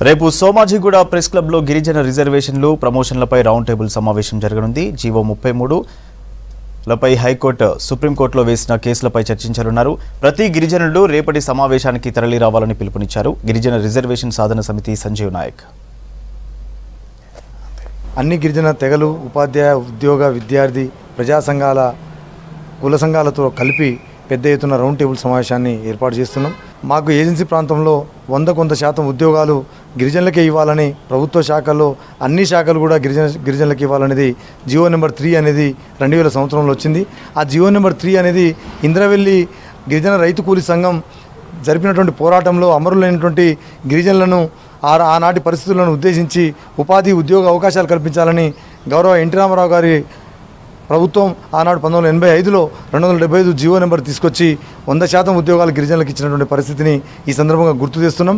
రేపు సోమాజిగూడ ప్రెస్ క్లబ్లో గిరిజన రిజర్వేషన్లు ప్రమోషన్లపై రౌండ్ టేబుల్ సమావేశం జరగనుంది. జీవో 33 లపై హైకోర్టు సుప్రీంకోర్టులో వేసిన కేసులపై చర్చించనున్నారు. ప్రతి గిరిజనులు రేపటి సమావేశానికి తరలి రావాలని పిలుపునిచ్చారు గిరిజన రిజర్వేషన్ సాధన సమితి సంజీవ్ నాయక్. అన్ని గిరిజన తెగలు, ఉపాధ్యాయ, ఉద్యోగ, విద్యార్థి, ప్రజా సంఘాల, కుల సంఘాలతో కలిపి పెద్ద ఎత్తున రౌండ్ టేబుల్ సమావేశాన్ని ఏర్పాటు చేస్తున్నాం. మాకు ఏజెన్సీ ప్రాంతంలో 100% ఉద్యోగాలు గిరిజనులకే ఇవ్వాలని ప్రభుత్వ శాఖల్లో అన్ని శాఖలు కూడా గిరిజనులకు ఇవ్వాలనేది జియో నెంబర్ 3 అనేది 2000 సంవత్సరంలో వచ్చింది. ఆ జియో నెంబర్ 3 అనేది ఇంద్రవెల్లి గిరిజన రైతు కూలీ సంఘం జరిపినటువంటి పోరాటంలో అమరులైనటువంటి గిరిజనులను ఆనాటి పరిస్థితులను ఉద్దేశించి ఉపాధి, ఉద్యోగ అవకాశాలు కల్పించాలని గౌరవ ఎన్టీ రామారావు గారి ప్రభుత్వం ఆనాడు 1985లో 275 జియో నెంబర్ తీసుకొచ్చి 100% ఉద్యోగాలు గిరిజనులకు ఇచ్చినటువంటి పరిస్థితిని ఈ సందర్భంగా గుర్తు చేస్తున్నాం.